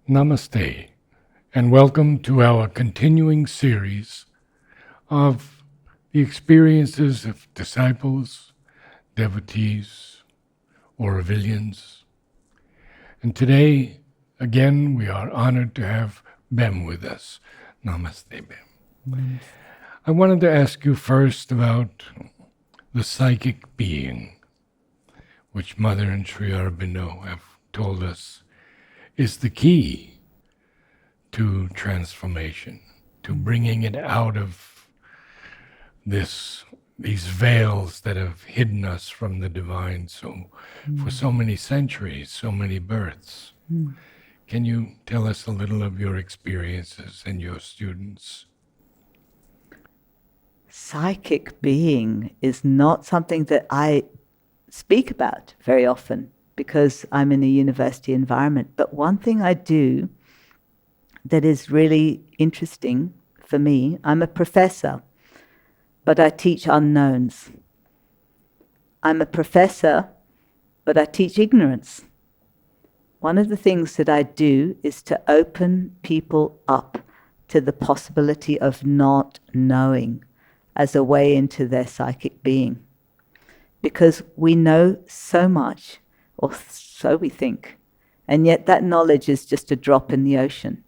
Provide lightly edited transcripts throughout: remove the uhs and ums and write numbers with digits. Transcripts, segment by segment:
Namaste, and welcome to our continuing series of the experiences of disciples, devotees, Aurovilians. And today, again, we are honored to have Bem with us. Namaste, Bem. I wanted to ask you first about the psychic being, which Mother and Sri Aurobindo have told us is the key to transformation, to bringing it out of these veils that have hidden us from the divine for so many centuries, so many births. Can you tell us a little of your experiences and your students? Psychic being is not something that I speak about very often because I'm in a university environment. But one thing I do that is really interesting for me, I'm a professor, but I teach unknowns. I'm a professor, but I teach ignorance. One of the things that I do is to open people up to the possibility of not knowing as a way into their psychic being. Because we know so much, or so we think, and yet that knowledge is just a drop in the ocean.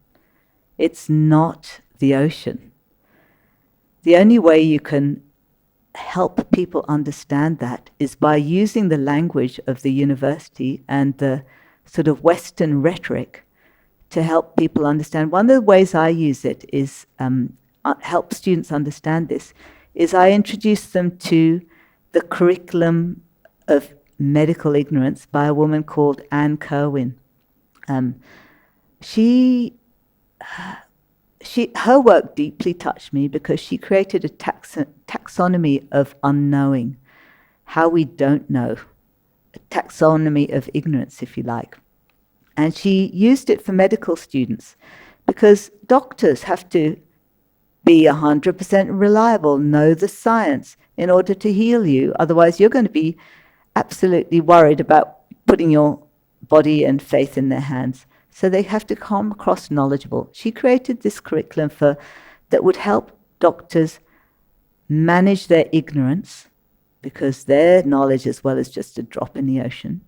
It's not the ocean. The only way you can help people understand that is by using the language of the university and the sort of Western rhetoric to help people understand. One of the ways I use it is help students understand this, is I introduce them to the curriculum of medical ignorance by a woman called Anne Kerwin. Her work deeply touched me because she created a taxonomy of unknowing, how we don't know, a taxonomy of ignorance, if you like. And she used it for medical students because doctors have to be 100% reliable, know the science in order to heal you. Otherwise, you're going to be absolutely worried about putting your body and faith in their hands. So they have to come across knowledgeable. She created this curriculum that would help doctors manage their ignorance, because their knowledge as well is just a drop in the ocean.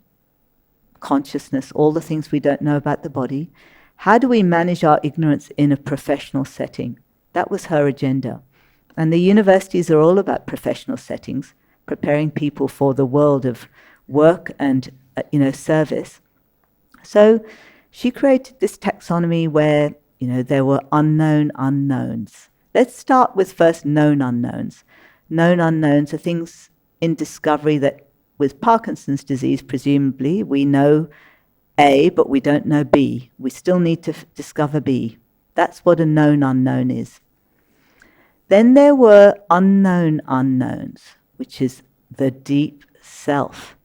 Consciousness, all the things we don't know about the body. How do we manage our ignorance in a professional setting? That was her agenda. And the universities are all about professional settings, preparing people for the world of work and service. So she created this taxonomy where there were unknown unknowns. Let's start with first known unknowns. Known unknowns are things in discovery that, with Parkinson's disease, presumably, we know A, but we don't know B. We still need to discover B. That's what a known unknown is. Then there were unknown unknowns, which is the deep self.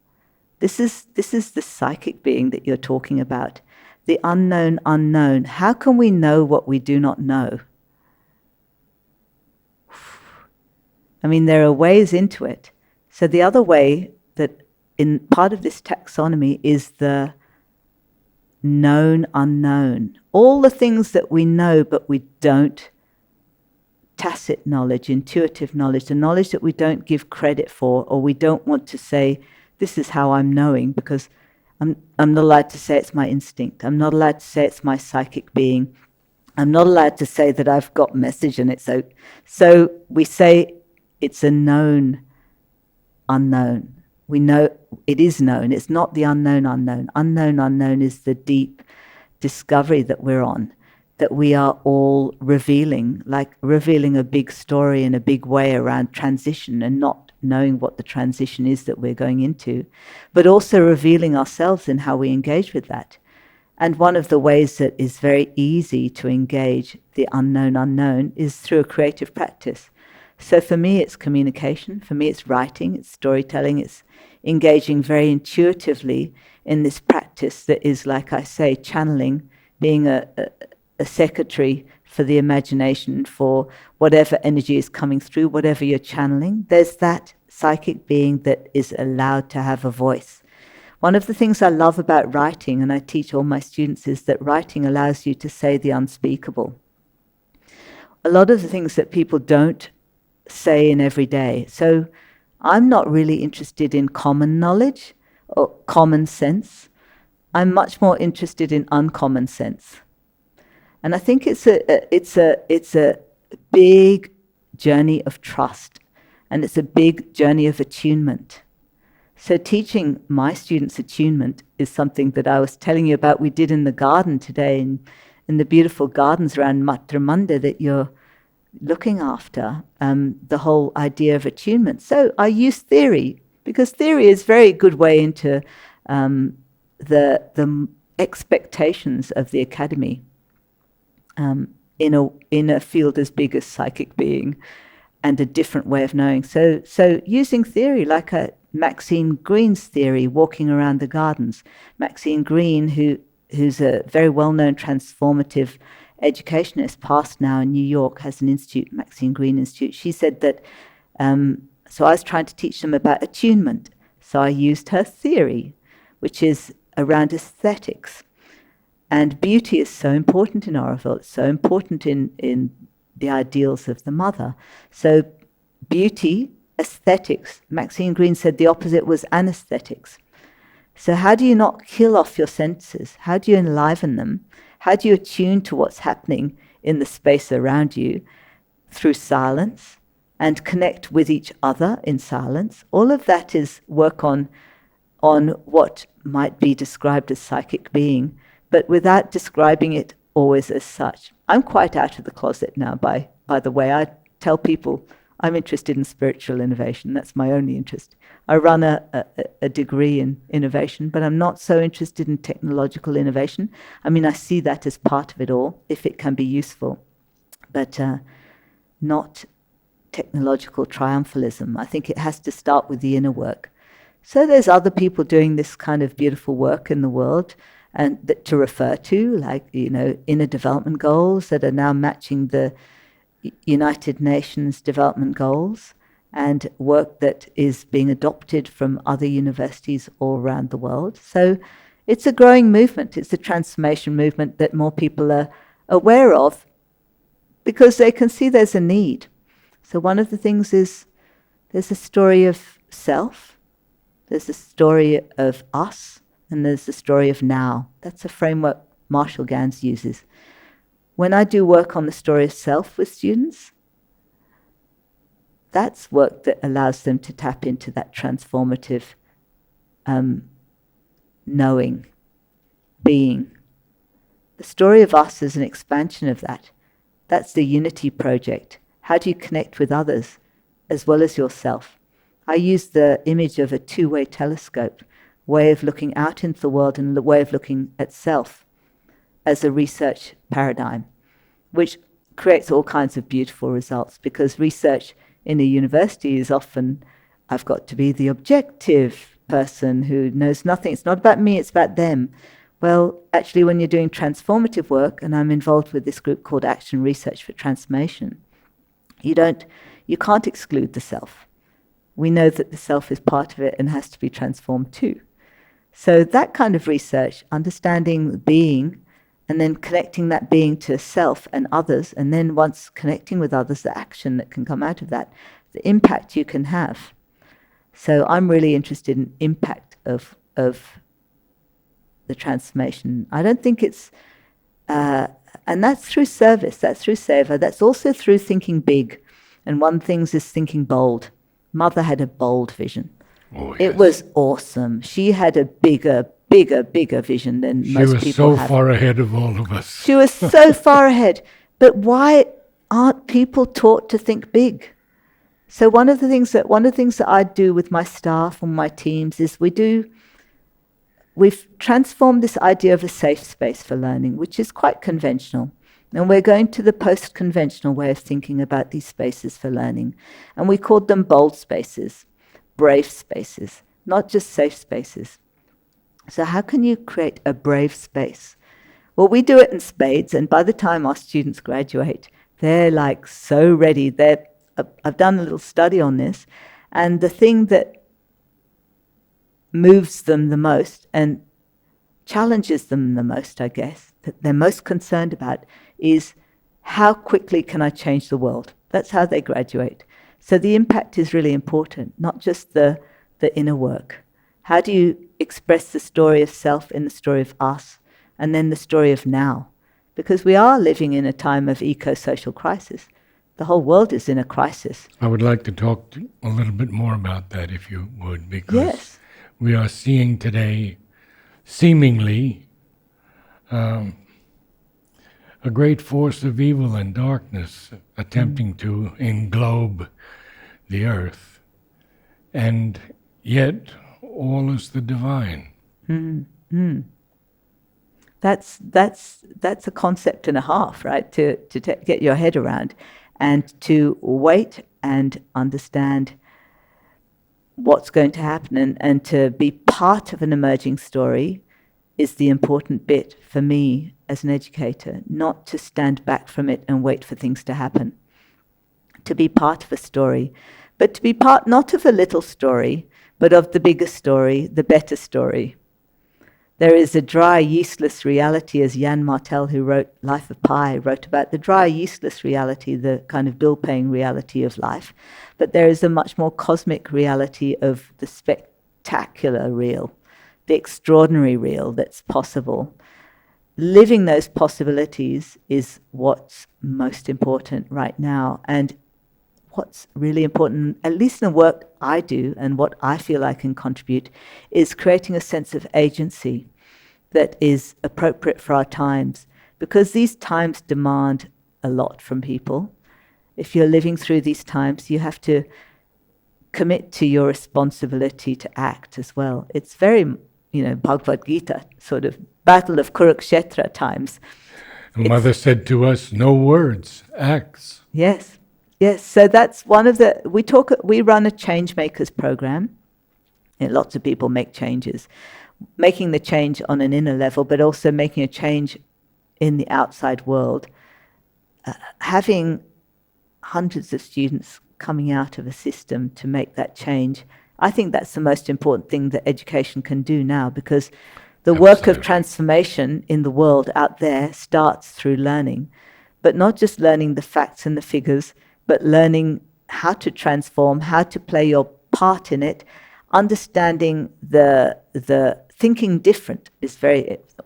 This is the psychic being that you're talking about. The unknown unknown. How can we know what we do not know? I mean, there are ways into it. So the other way that in part of this taxonomy is the known unknown. All the things that we know but we don't, tacit knowledge, intuitive knowledge, the knowledge that we don't give credit for, or we don't want to say, this is how I'm knowing, because I'm not allowed to say it's my instinct. I'm not allowed to say it's my psychic being. I'm not allowed to say that I've got message and it's so we say it's a known unknown. We know it is known. It's not the unknown unknown. Unknown unknown is the deep discovery that we're on, that we are all revealing, like revealing a big story in a big way around transition and not knowing what the transition is that we're going into, but also revealing ourselves in how we engage with that. And one of the ways that is very easy to engage the unknown unknown is through a creative practice. So for me, it's communication. For me, it's writing, it's storytelling, it's engaging very intuitively in this practice that is, like I say, channeling, being a secretary for the imagination, for whatever energy is coming through, whatever you're channeling. There's that psychic being that is allowed to have a voice. One of the things I love about writing, and I teach all my students, is that writing allows you to say the unspeakable. A lot of the things that people don't say in every day. So I'm not really interested in common knowledge or common sense. I'm much more interested in uncommon sense. And I think it's a big journey of trust, and it's a big journey of attunement. So teaching my students attunement is something that I was telling you about we did in the garden today, in the beautiful gardens around Matramanda that you're looking after, the whole idea of attunement. So I use theory, because theory is a very good way into the expectations of the academy in a field as big as psychic being and a different way of knowing. So using theory, like Maxine Green's theory, walking around the gardens. Maxine Green, who's a very well-known transformative educationist, passed now in New York, has an institute, Maxine Green Institute. She said that, so I was trying to teach them about attunement. So I used her theory, which is around aesthetics. And beauty is so important in Oroville. It's so important in the ideals of the mother. So beauty, aesthetics. Maxine Green said the opposite was anesthetics. So how do you not kill off your senses? How do you enliven them? How do you attune to what's happening in the space around you through silence and connect with each other in silence? All of that is work on what might be described as psychic being, but without describing it always as such. I'm quite out of the closet now, by the way. I tell people I'm interested in spiritual innovation. That's my only interest. I run a degree in innovation, but I'm not so interested in technological innovation. I mean, I see that as part of it all, if it can be useful, but not technological triumphalism. I think it has to start with the inner work. So there's other people doing this kind of beautiful work in the world, and that to refer to, like, inner development goals that are now matching the United Nations development goals, and work that is being adopted from other universities all around the world. So it's a growing movement. It's a transformation movement that more people are aware of because they can see there's a need. So one of the things is there's a story of self, there's a story of us, and there's the story of now. That's a framework Marshall Gans uses. When I do work on the story of self with students, that's work that allows them to tap into that transformative knowing, being. The story of us is an expansion of that. That's the unity project. How do you connect with others as well as yourself? I use the image of a two-way telescope, way of looking out into the world and the way of looking at self as a research paradigm, which creates all kinds of beautiful results, because research in a university is often, I've got to be the objective person who knows nothing. It's not about me, it's about them. Well, actually, when you're doing transformative work, and I'm involved with this group called Action Research for Transformation, you can't exclude the self. We know that the self is part of it and has to be transformed too. So that kind of research, understanding being, and then connecting that being to self and others, and then once connecting with others, the action that can come out of that, the impact you can have. So I'm really interested in impact of the transformation. I don't think it's, and that's through service, that's through seva, that's also through thinking big. And one thing is thinking bold. Mother had a bold vision. Oh, yes. It was awesome. She had a bigger vision than most people have. She was so far ahead of all of us. She was so far ahead. But why aren't people taught to think big? So one of the things that I do with my staff and my teams is we've transformed this idea of a safe space for learning, which is quite conventional. And we're going to the post-conventional way of thinking about these spaces for learning. And we called them bold spaces, brave spaces, not just safe spaces. So how can you create a brave space? Well, we do it in spades, and by the time our students graduate, they're like so ready. I've done a little study on this, and the thing that moves them the most and challenges them the most, I guess, that they're most concerned about is how quickly can I change the world? That's how they graduate. So the impact is really important, not just the inner work. How do you express the story of self in the story of us, and then the story of now? Because we are living in a time of eco-social crisis. The whole world is in a crisis. I would like to talk a little bit more about that, if you would, because Yes. we are seeing today, seemingly, a great force of evil and darkness attempting to englobe the earth. And yet, all is the divine. That's a concept and a half, right? To get your head around, and to wait and understand what's going to happen, and to be part of an emerging story is the important bit for me as an educator, not to stand back from it and wait for things to happen. To be part of a story, but to be part not of a little story, but of the bigger story, the better story. There is a dry, useless reality, as Jan Martel, who wrote Life of Pi, wrote about the dry, useless reality, the kind of bill-paying reality of life. But there is a much more cosmic reality of the spectacular real, the extraordinary real that's possible. Living those possibilities is what's most important right now. And what's really important, at least in the work I do and what I feel I can contribute, is creating a sense of agency that is appropriate for our times, because these times demand a lot from people. If you're living through these times, you have to commit to your responsibility to act as well. It's very, Bhagavad Gita, sort of battle of Kurukshetra times. Mother said to us, no words, acts. Yes. Yes, so that's one of the, we run a change makers program. And lots of people make changes, making the change on an inner level, but also making a change in the outside world. Having hundreds of students coming out of a system to make that change, I think that's the most important thing that education can do now, because the work of transformation in the world out there starts through learning, but not just learning the facts and the figures, but learning how to transform, how to play your part in it, understanding the thinking different is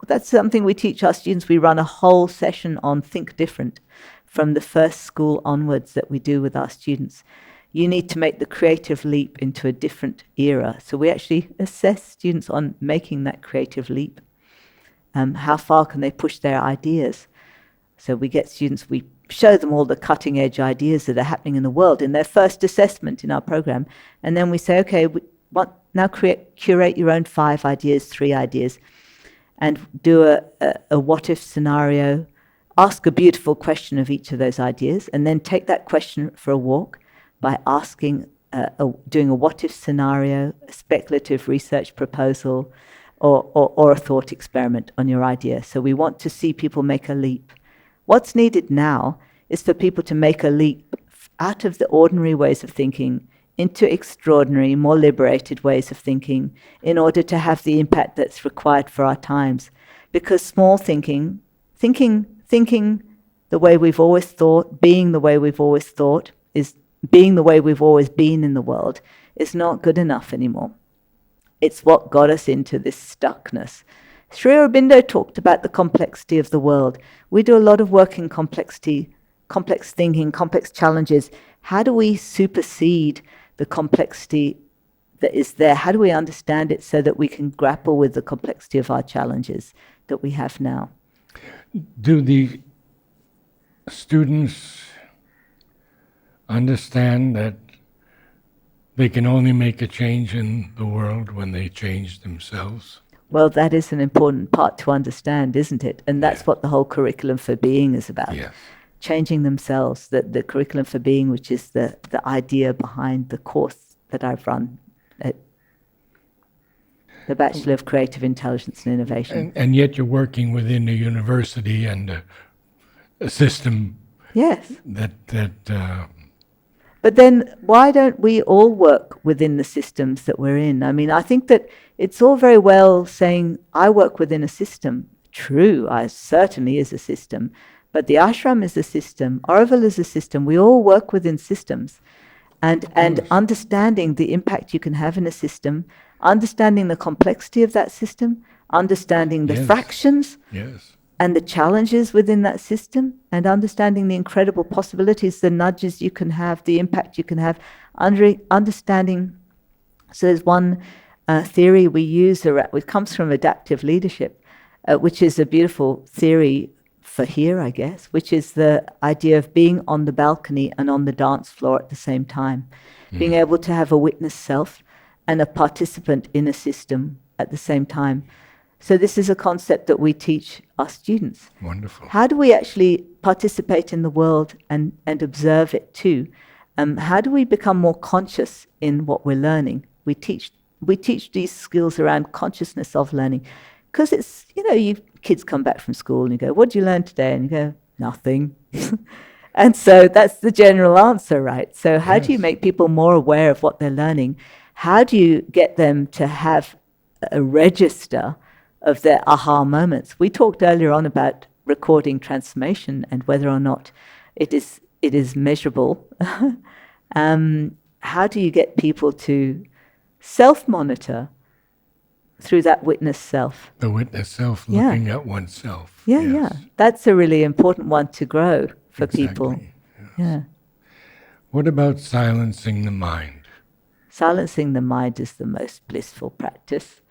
that's something we teach our students. We run a whole session on think different from the first school onwards that we do with our students. You need to make the creative leap into a different era. So we actually assess students on making that creative leap. How far can they push their ideas? So we get students, we show them all the cutting edge ideas that are happening in the world in their first assessment in our program. And then we say, okay, now curate your own 5 ideas, 3 ideas, and do a what if scenario, ask a beautiful question of each of those ideas, and then take that question for a walk by asking, doing a what if scenario, a speculative research proposal, or a thought experiment on your idea. So we want to see people make a leap. What's needed now is for people to make a leap out of the ordinary ways of thinking into extraordinary, more liberated ways of thinking in order to have the impact that's required for our times. Because small thinking the way we've always thought, being the way we've always thought, is being the way we've always been in the world, is not good enough anymore. It's what got us into this stuckness. Sri Aurobindo talked about the complexity of the world. We do a lot of work in complexity, complex thinking, complex challenges. How do we supersede the complexity that is there? How do we understand it so that we can grapple with the complexity of our challenges that we have now? Do the students understand that they can only make a change in the world when they change themselves? Well, that is an important part to understand, isn't it? And that's what the whole curriculum for being is about. Yes. Changing themselves, the curriculum for being, which is the idea behind the course that I've run at the Bachelor of Creative Intelligence and Innovation. And yet you're working within a university and a system Yes. that But then why don't we all work within the systems that we're in? I mean, I think that it's all very well saying, I work within a system. True, I certainly is a system. But the ashram is a system. Orville is a system. We all work within systems. And understanding the impact you can have in a system, understanding the complexity of that system, understanding the fractions, and the challenges within that system, and understanding the incredible possibilities, the nudges you can have, the impact you can have, understanding. So there's one theory we use, which comes from adaptive leadership, which is a beautiful theory for here, I guess, which is the idea of being on the balcony and on the dance floor at the same time, being able to have a witness self and a participant in a system at the same time. So this is a concept that we teach our students. Wonderful. How do we actually participate in the world and observe it too? How do we become more conscious in what we're learning? We teach these skills around consciousness of learning. Because it's, you kids come back from school and you go, what did you learn today? And you go, nothing. And so that's the general answer, right? So how do you make people more aware of what they're learning? How do you get them to have a register of their aha moments? We talked earlier on about recording transformation and whether or not it is measurable. How do you get people to self-monitor through that witness self? The witness self, looking at oneself. Yeah. That's a really important one to grow for people. Yes. Yeah. What about silencing the mind? Silencing the mind is the most blissful practice.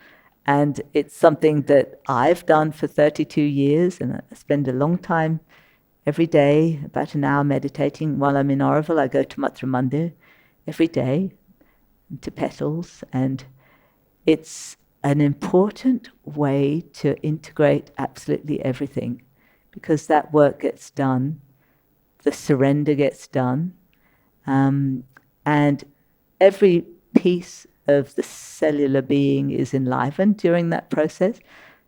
And it's something that I've done for 32 years, and I spend a long time every day, about an hour meditating. While I'm in Orville, I go to Matra Mandir every day, to petals, and it's an important way to integrate absolutely everything, because that work gets done, the surrender gets done, and every piece of the cellular being is enlivened during that process.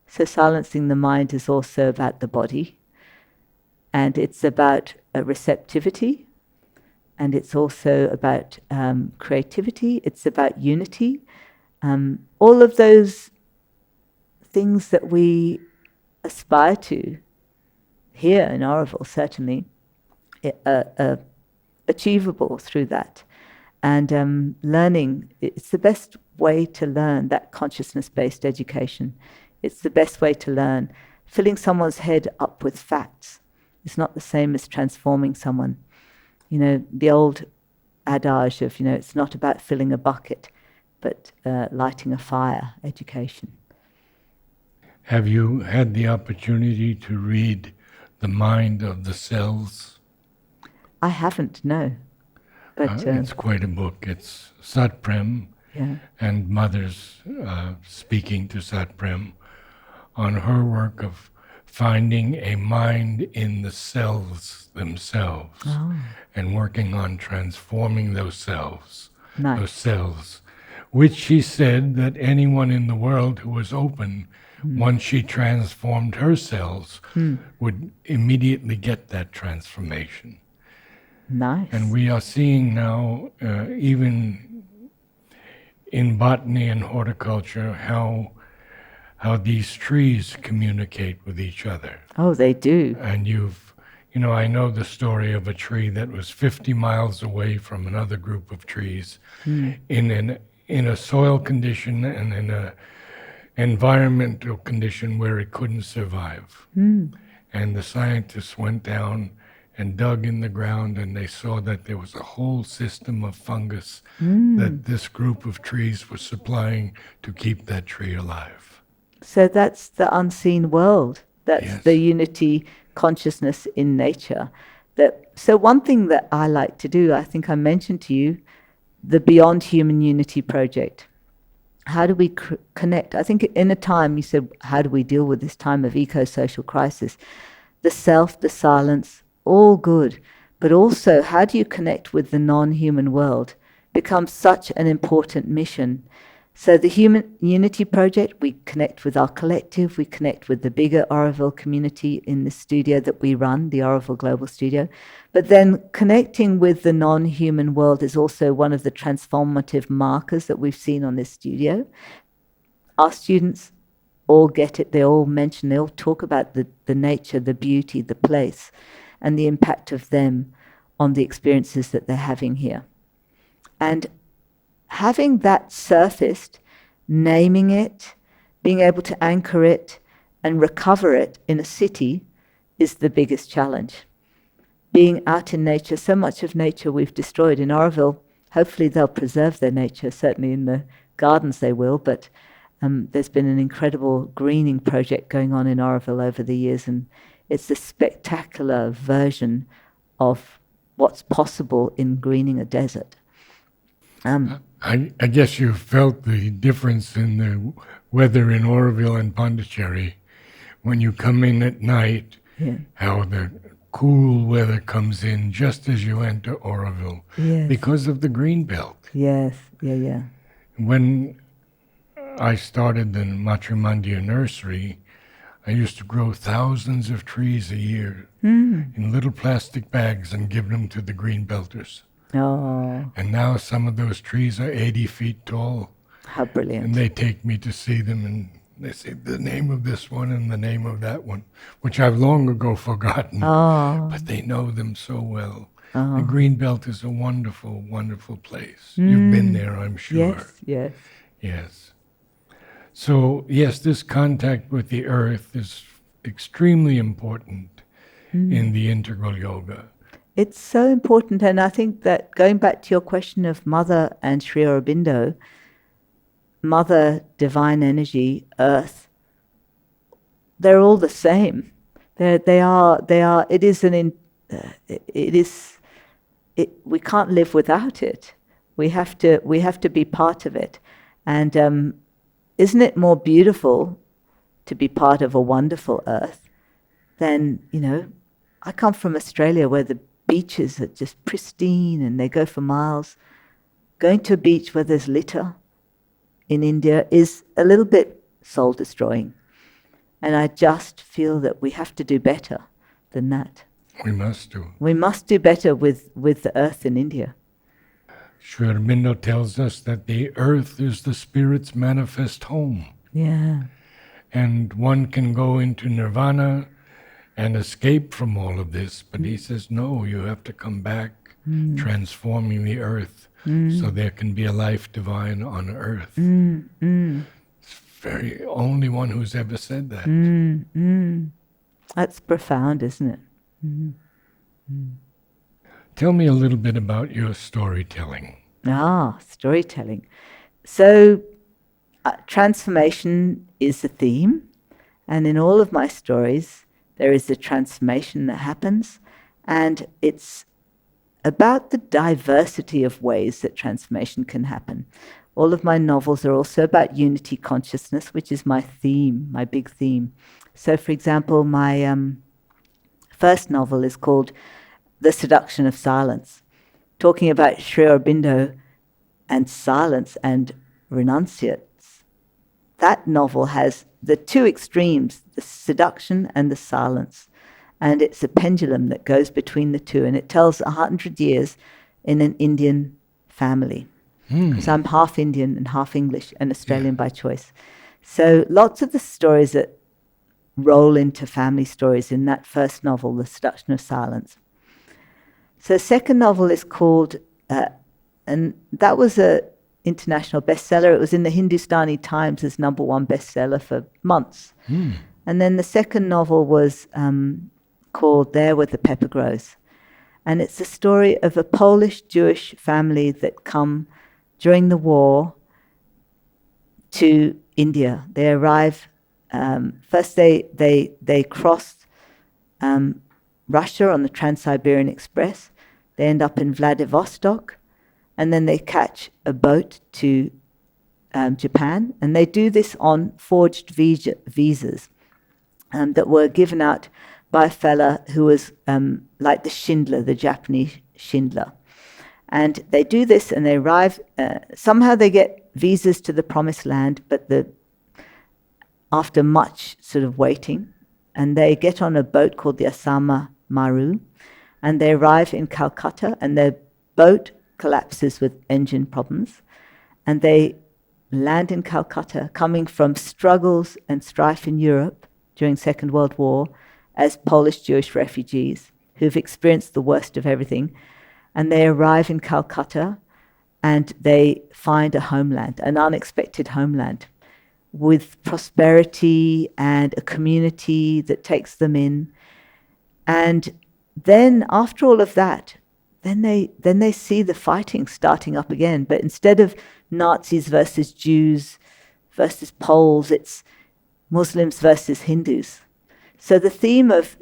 So silencing the mind is also about the body, and it's about receptivity, and it's also about creativity, it's about unity. All of those things that we aspire to here in Orville, certainly, are achievable through that. And learning, it's the best way to learn that consciousness-based education. It's the best way to learn. Filling someone's head up with facts is not the same as transforming someone. The old adage of, it's not about filling a bucket, but lighting a fire, education. Have you had the opportunity to read The Mind of the Cells? I haven't, no. But it's quite a book. It's Satprem and Mother's speaking to Satprem on her work of finding a mind in the cells themselves and working on transforming those cells, which she said that anyone in the world who was open, once she transformed her cells, would immediately get that transformation. Nice. And we are seeing now, even in botany and horticulture, how these trees communicate with each other. Oh, they do. And I know the story of a tree that was 50 miles away from another group of trees in a soil condition and in a environmental condition where it couldn't survive. And the scientists went down and dug in the ground, and they saw that there was a whole system of fungus that this group of trees was supplying to keep that tree alive. So that's the unseen world. That's the unity consciousness in nature. So one thing that I like to do, I think I mentioned to you, the Beyond Human Unity project. How do we connect? I think in a time, you said, how do we deal with this time of eco-social crisis? The self, the silence, all good. But also, how do you connect with the non-human world? Becomes such an important mission. So the Human Unity Project, we connect with our collective, we connect with the bigger Oroville community in the studio that we run, the Oroville Global Studio. But then connecting with the non-human world is also one of the transformative markers that we've seen on this studio. Our students all get it, they all mention, they all talk about the nature, the beauty, the place, and the impact of them on the experiences that they're having here. And having that surfaced, naming it, being able to anchor it and recover it in a city is the biggest challenge. Being out in nature, so much of nature we've destroyed in Oroville. Hopefully they'll preserve their nature, certainly in the gardens they will, but there's been an incredible greening project going on in Oroville over the years, and it's a spectacular version of what's possible in greening a desert. I guess you felt the difference in the weather in Oroville and Pondicherry when you come in at night, how the cool weather comes in just as you enter Oroville because of the green belt. Yes, yeah. When I started the Matrimandia nursery, I used to grow thousands of trees a year in little plastic bags and give them to the green belters. Oh, And now some of those trees are 80 feet tall. how brilliant. And they take me to see them, and they say the name of this one and the name of that one, which I've long ago forgotten. But they know them so well. The Greenbelt is a wonderful, wonderful place. You've been there, I'm sure. Yes. So, yes, this contact with the earth is extremely important in the integral yoga. It's so important, and I think that going back to your question of Mother and Sri Aurobindo, Mother, Divine Energy, Earth, they're all the same. They are. We can't live without it. We have to be part of it. And isn't it more beautiful to be part of a wonderful Earth than, I come from Australia where the beaches are just pristine and they go for miles. Going to a beach where there's litter in India is a little bit soul destroying. And I just feel that we have to do better than that. We must do. We must do better with the earth in India. Sri Aurobindo tells us that the earth is the spirit's manifest home. Yeah. And one can go into nirvana and escape from all of this. But he says, no, you have to come back, transforming the earth, so there can be a life divine on earth. It's very only one who's ever said that. That's profound, isn't it? Tell me a little bit about your storytelling. Storytelling. So, transformation is the theme, and in all of my stories, there is a transformation that happens, and it's about the diversity of ways that transformation can happen. All of my novels are also about unity consciousness, which is my theme, my big theme. So, for example, my first novel is called The Seduction of Silence, talking about Sri Aurobindo and silence and renunciates. That novel has the two extremes, the seduction and the silence. And it's a pendulum that goes between the two. And it tells 100 years in an Indian family. Because I'm half Indian and half English and Australian by choice. So lots of the stories that roll into family stories in that first novel, The Seduction of Silence. So the second novel is called, and that was an international bestseller. It was in the Hindustani Times as #1 bestseller for months. And then the second novel was called There Where the Pepper Grows. And it's the story of a Polish Jewish family that come during the war to India. They arrive, first they crossed Russia on the Trans-Siberian Express. They end up in Vladivostok, and then they catch a boat to Japan. And they do this on forged visas that were given out by a fella who was like the Schindler, the Japanese Schindler. And they do this and they arrive, somehow they get visas to the promised land, but after much sort of waiting, and they get on a boat called the Asama Maru, and they arrive in Calcutta, and their boat collapses with engine problems, and they land in Calcutta, coming from struggles and strife in Europe during Second World War as Polish Jewish refugees who've experienced the worst of everything. And they arrive in Calcutta and they find a homeland, an unexpected homeland, with prosperity and a community that takes them in. And then after all of that, then they see the fighting starting up again. But instead of Nazis versus Jews versus Poles, it's Muslims versus Hindus. So the theme of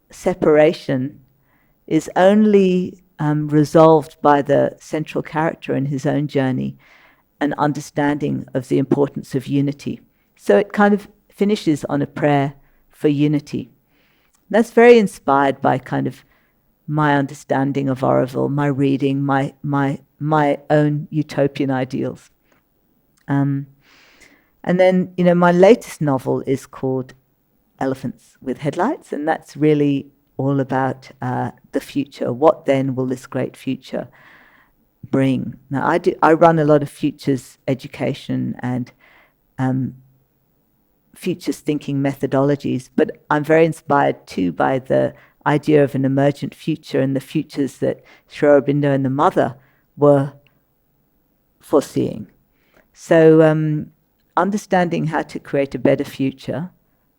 separation is only resolved by the central character in his own journey, an understanding of the importance of unity. So it kind of finishes on a prayer for unity. That's very inspired by kind of my understanding of Oroville, my reading, my own utopian ideals. And then, my latest novel is called Elephants with Headlights, and that's really all about the future. What then will this great future bring? Now, I run a lot of futures education and futures thinking methodologies, but I'm very inspired too by the idea of an emergent future and the futures that Sri Aurobindo and the mother were foreseeing. So understanding how to create a better future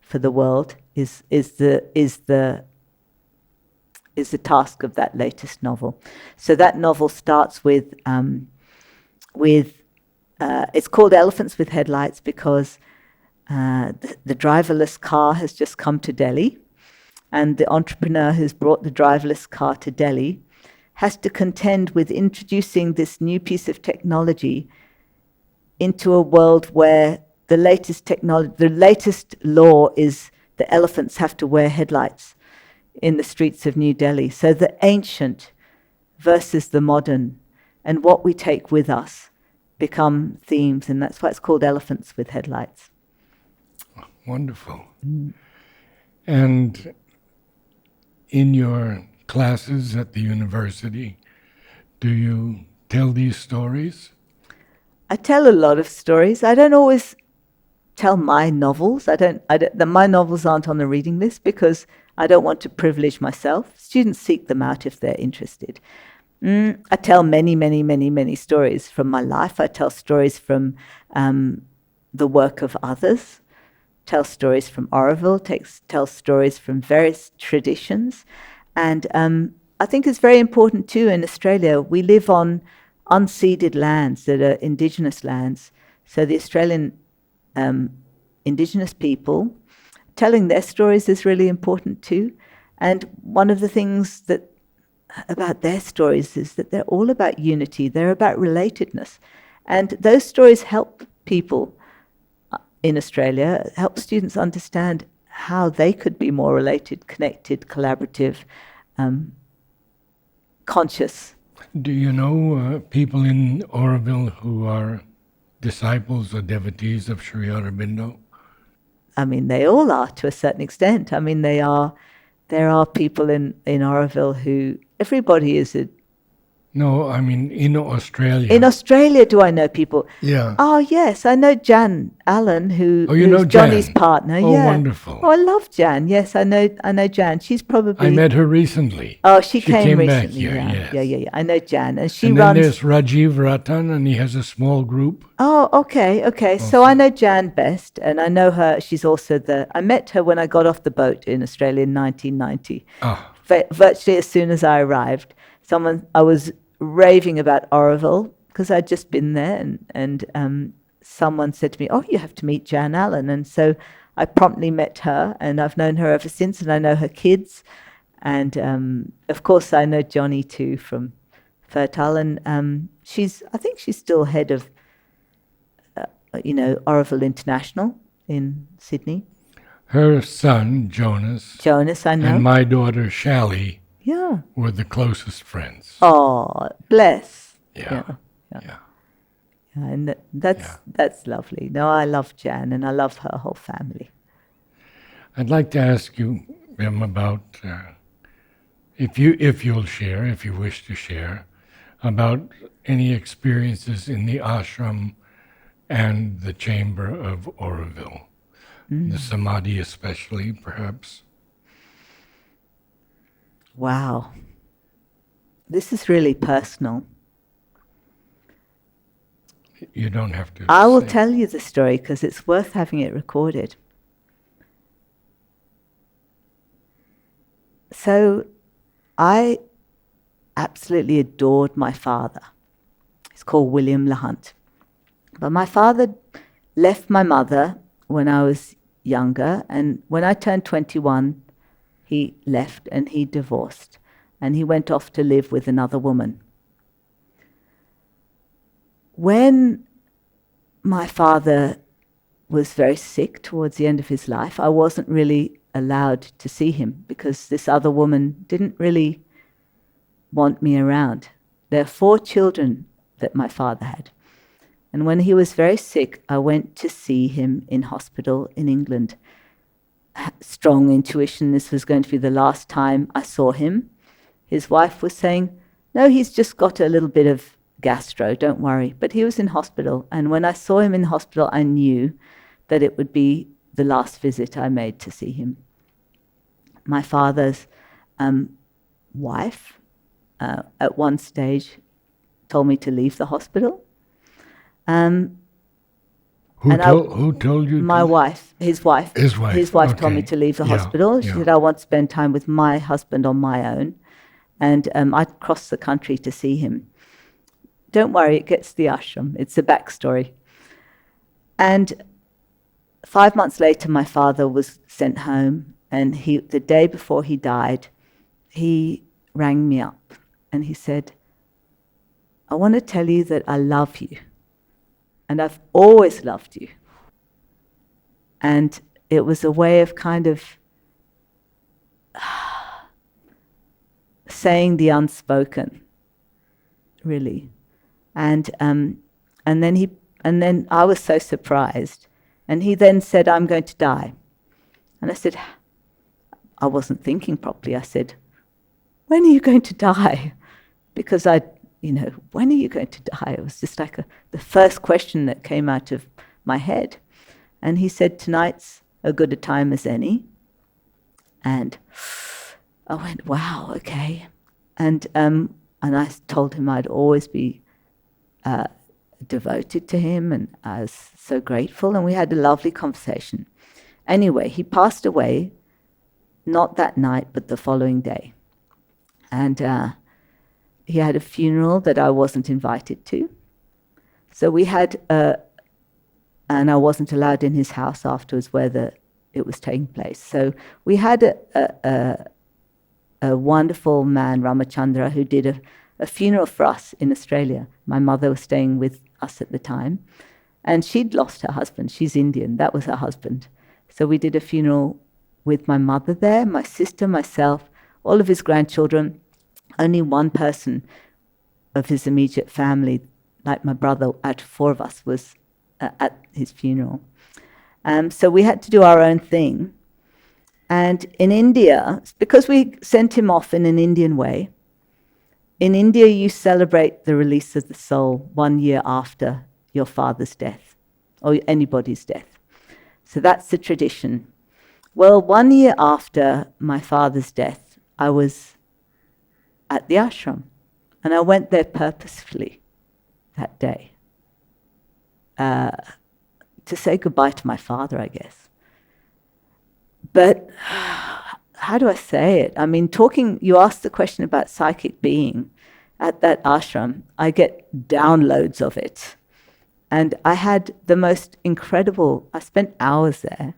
for the world is the task of that latest novel. So that novel starts with it's called Elephants with Headlights because the driverless car has just come to Delhi, and the entrepreneur who's brought the driverless car to Delhi has to contend with introducing this new piece of technology into a world where the latest law is the elephants have to wear headlights in the streets of New Delhi. So the ancient versus the modern and what we take with us become themes, and that's why it's called Elephants with Headlights. Wonderful. And in your classes at the university, do you tell these stories? I tell a lot of stories. I don't always tell my novels. My novels aren't on the reading list because I don't want to privilege myself. Students seek them out if they're interested. I tell many, many, many, many stories from my life. I tell stories from the work of others, tell stories from Oroville, tell stories from various traditions. And I think it's very important too in Australia. We live on unceded lands that are Indigenous lands. So the Australian Indigenous people, telling their stories is really important too. And one of the things about their stories is that they're all about unity. They're about relatedness. And those stories help people in Australia, help students understand how they could be more related, connected, collaborative, conscious. Do you know people in Oroville who are disciples or devotees of Sri Aurobindo? I mean, they all are to a certain extent. I mean, there are people in Oroville who, everybody is a... No, I mean in Australia. In Australia, do I know people? Yeah. Oh, yes, I know Jan Allen, who's Jan? Johnny's partner. Oh, yeah. Wonderful. Oh, I love Jan. Yes, I know Jan. She's probably... I met her recently. Oh, she came back recently. here, Yeah. yes. Yeah. I know Jan, and And then there's Rajiv Ratan, and he has a small group. Oh, okay. So I know Jan best, and I know her. She's also I met her when I got off the boat in Australia in 1990. Ah. Virtually as soon as I arrived, I was raving about Oroville because I'd just been there, and someone said to me, "Oh, you have to meet Jan Allen," and so I promptly met her, and I've known her ever since, and I know her kids, and of course I know Johnny too from Fertile, and I think she's still head of Oroville International in Sydney. Her son, Jonas, I know. and my daughter, Shally, Yeah. were the closest friends. Oh, bless. Yeah. And Yeah. that's lovely. No, I love Jan, and I love her whole family. I'd like to ask you, Bim, about if you'll share, if you wish to share, about any experiences in the ashram and the chamber of Oroville, the samadhi especially, perhaps. Wow, this is really personal. You don't have to I will say. tell you the story because it's worth having it recorded. So I absolutely adored my father. He's called William LaHunt. But my father left my mother when I was younger, and when I turned 21, he left and he divorced, and he went off to live with another woman. When my father was very sick towards the end of his life, I wasn't really allowed to see him because this other woman didn't really want me around. There are 4 children that my father had. And when he was very sick, I went to see him in hospital in England. Strong intuition, this was going to be the last time I saw him. His wife was saying, no, he's just got a little bit of gastro, don't worry. But he was in hospital, and when I saw him in hospital, I knew that it would be the last visit I made to see him. My father's wife, at one stage, told me to leave the hospital. Who told you? My wife, his wife. His wife. His wife told me Okay. to leave the Yeah, hospital. She yeah. said, I want to spend time with my husband on my own. And I'd cross the country to see him. Don't worry, it gets to the ashram. It's a backstory. And 5 months later, my father was sent home. And the day before he died, he rang me up. And he said, I want to tell you that I love you. And I've always loved you. And it was a way of kind of saying the unspoken, really. And then I was so surprised. And he then said, I'm going to die. And I said, I wasn't thinking properly. I said, when are you going to die? Because when are you going to die? It was just like the first question that came out of my head. And he said, tonight's as good a time as any. And I went, wow, okay. And I told him I'd always be devoted to him, and I was so grateful. And we had a lovely conversation. Anyway, he passed away, not that night, but the following day. And he had a funeral that I wasn't invited to. So we had, and I wasn't allowed in his house afterwards where it was taking place. So we had a wonderful man, Ramachandra, who did a funeral for us in Australia. My mother was staying with us at the time, and she'd lost her husband. She's Indian. That was her husband. So we did a funeral with my mother there, my sister, myself, all of his grandchildren. Only one person of his immediate family, like my brother, out of 4 of us, was at his funeral. So we had to do our own thing. And in India, because we sent him off in an Indian way, in India you celebrate the release of the soul 1 year after your father's death, or anybody's death. So that's the tradition. Well, 1 year after my father's death, I was at the ashram, and I went there purposefully that day to say goodbye to my father, I guess. But how do I say it? I mean, you asked the question about psychic being. At that ashram, I get downloads of it. And I had the most incredible, I spent hours there.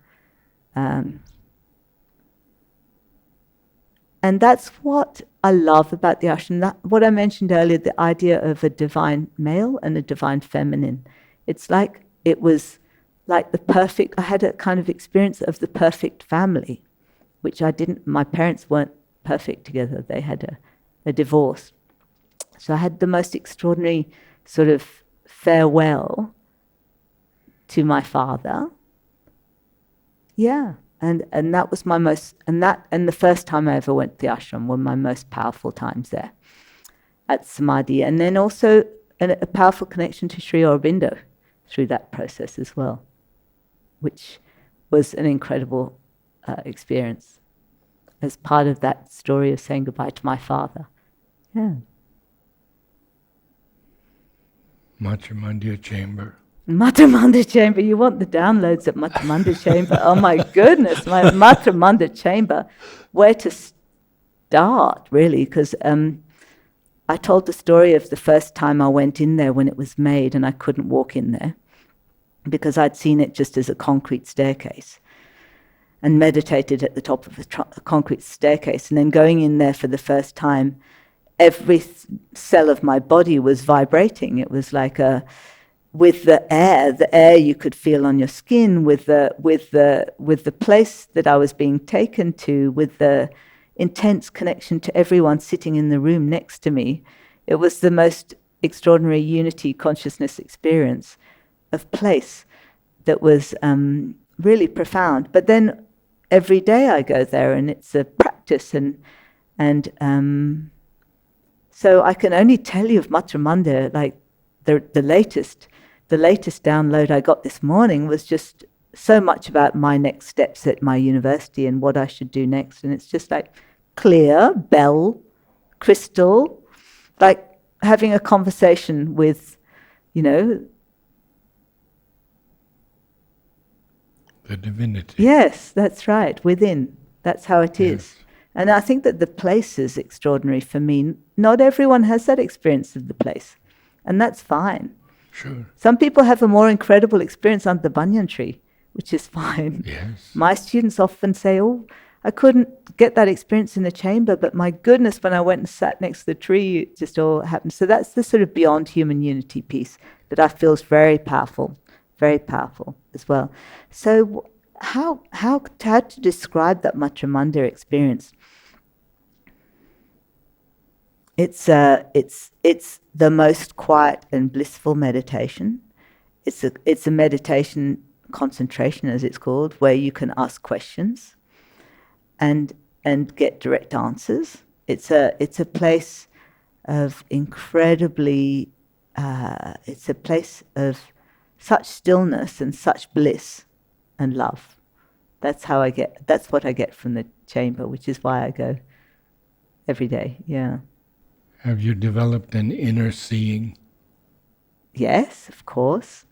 And that's what I love about the ashram. What I mentioned earlier, the idea of a divine male and a divine feminine. It's like it was like I had a kind of experience of the perfect family, which I didn't, my parents weren't perfect together. They had a divorce. So I had the most extraordinary sort of farewell to my father. Yeah. And that was my most, and the first time I ever went to the ashram were my most powerful times there at Samadhi. And then also a powerful connection to Sri Aurobindo through that process as well, which was an incredible experience as part of that story of saying goodbye to my father. Yeah. Matrimandia Chamber. Matramanda Chamber, you want the downloads at Matramanda Chamber. Oh my goodness, my Matramanda Chamber. Where to start, really? Because I told the story of the first time I went in there when it was made and I couldn't walk in there because I'd seen it just as a concrete staircase and meditated at the top of a concrete staircase. And then going in there for the first time, every cell of my body was vibrating. It was like with the air you could feel on your skin, with the place that I was being taken to, with the intense connection to everyone sitting in the room next to me. It was the most extraordinary unity consciousness experience of place that was really profound. But then every day I go there and it's a practice and so I can only tell you of Matramanda, like the latest download I got this morning was just so much about my next steps at my university and what I should do next. And it's just like clear, bell, crystal, like having a conversation with, the divinity. Yes, that's right, within. That's how it is. Yes. And I think that the place is extraordinary for me. Not everyone has that experience of the place. And that's fine. Sure. Some people have a more incredible experience under the banyan tree, which is fine. Yes. My students often say, oh, I couldn't get that experience in the chamber, but my goodness, when I went and sat next to the tree, it just all happened. So that's the sort of beyond human unity piece that I feel is very powerful as well. So how to describe that Matramanda experience? It's the most quiet and blissful meditation. It's a meditation concentration, as it's called, where you can ask questions and get direct answers. It's a place of incredibly. It's a place of such stillness and such bliss and love. That's what I get from the chamber, which is why I go every day. Yeah. Have you developed an inner seeing? Yes, of course.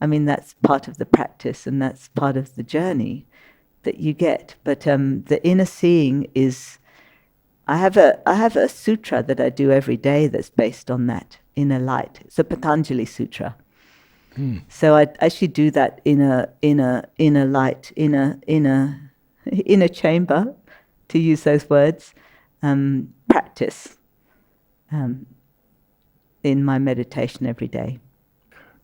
I mean, that's part of the practice and that's part of the journey that you get. But the inner seeing is, I have a sutra that I do every day that's based on that inner light. It's a Patanjali sutra. So I actually do that inner light, inner chamber, to use those words, practice in my meditation every day.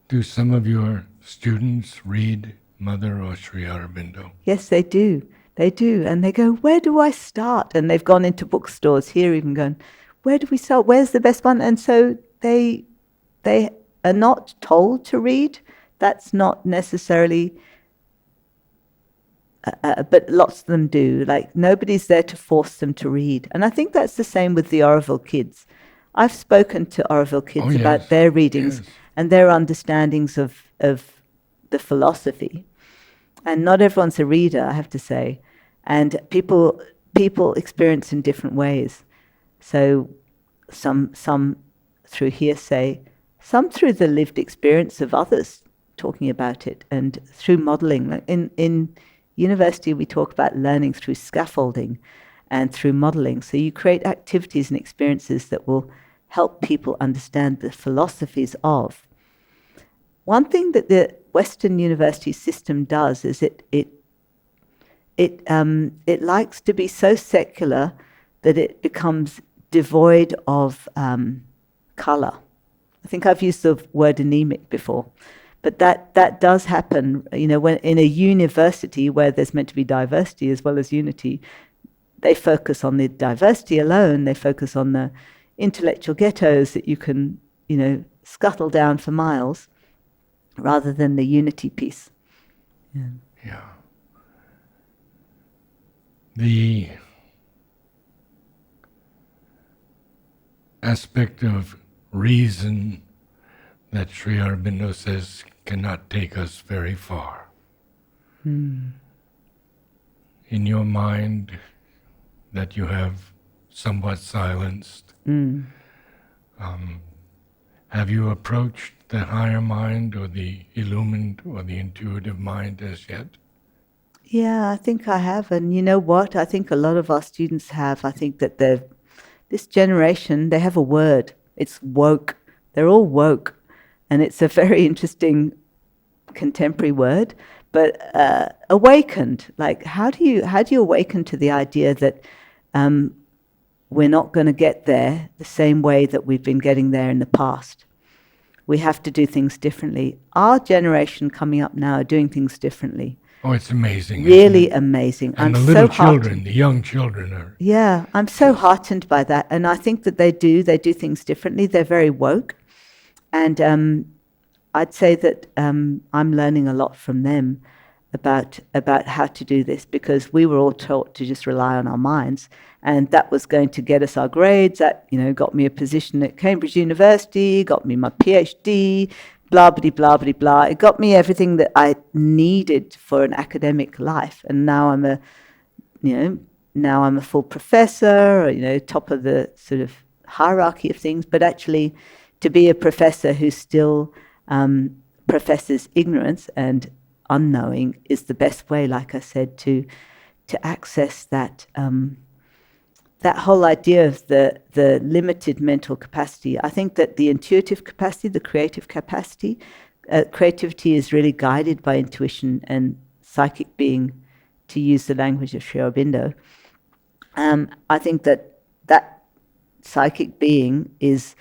Do some of your students read Mother or Sri Aurobindo? Yes, they do. They do. And they go, where do I start? And they've gone into bookstores here even going, where do we start? Where's the best one? And so they are not told to read. That's not necessarily, but lots of them do. Like, nobody's there to force them to read. And I think that's the same with the Auroville kids. I've spoken to Auroville kids about their readings and their understandings of the philosophy. And not everyone's a reader, I have to say. And people experience in different ways. So some through hearsay, some through the lived experience of others talking about it, and through modeling. In university, we talk about learning through scaffolding and through modeling. So you create activities and experiences that will help people understand the philosophies of. One thing that the Western university system does is it likes to be so secular that it becomes devoid of color. I think I've used the word anemic before, but that does happen. When in a university where there's meant to be diversity as well as unity, they focus on the diversity alone. They focus on the intellectual ghettos that you can, scuttle down for miles rather than the unity piece. Yeah. Yeah. The aspect of reason that Sri Aurobindo says cannot take us very far. In your mind that you have somewhat silenced, have you approached the higher mind or the illumined or the intuitive mind as yet? Yeah, I think I have. And you know what? I think a lot of our students have. I think that this generation, they have a word. It's woke. They're all woke. And it's a very interesting contemporary word. But awakened, like how do you awaken to the idea that we're not going to get there the same way that we've been getting there in the past? We have to do things differently. Our generation coming up now are doing things differently. Oh, it's amazing. Really amazing. And I'm the little so children, heartened. the young children are. Yeah, I'm so heartened by that. And I think that they do things differently. They're very woke. And I'd say that I'm learning a lot from them about how to do this, because we were all taught to just rely on our minds, and that was going to get us our grades. That got me a position at Cambridge University, got me my PhD, blah blah blah blah blah. It got me everything that I needed for an academic life, and now I'm a full professor, top of the sort of hierarchy of things. But actually, to be a professor who still professes ignorance and unknowing is the best way, like I said, to access that that whole idea of the limited mental capacity. I think that the intuitive capacity, the creative capacity, creativity is really guided by intuition and psychic being, to use the language of Sri Aurobindo. I think that psychic being is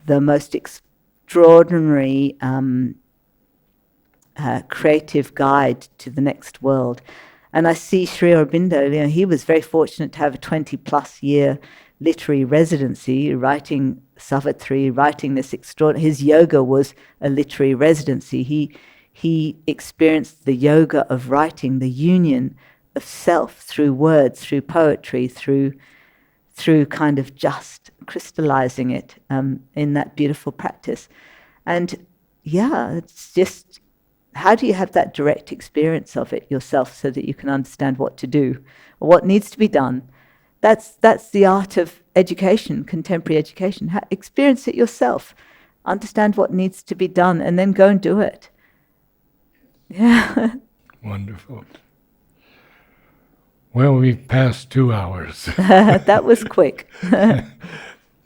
the most extraordinary creative guide to the next world. And I see Sri Aurobindo, he was very fortunate to have a 20+ year literary residency, writing Savitri, writing this extraordinary. His yoga was a literary residency. He experienced the yoga of writing, the union of self through words, through poetry, through kind of just crystallizing it in that beautiful practice. And yeah, it's just, how do you have that direct experience of it yourself so that you can understand what to do or what needs to be done? That's the art of education, contemporary education. Experience it yourself, understand what needs to be done, and then go and do it. Yeah. Wonderful. Well, we've passed 2 hours. That was quick.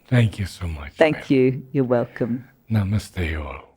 Thank you so much. Thank you. You're welcome. Namaste all.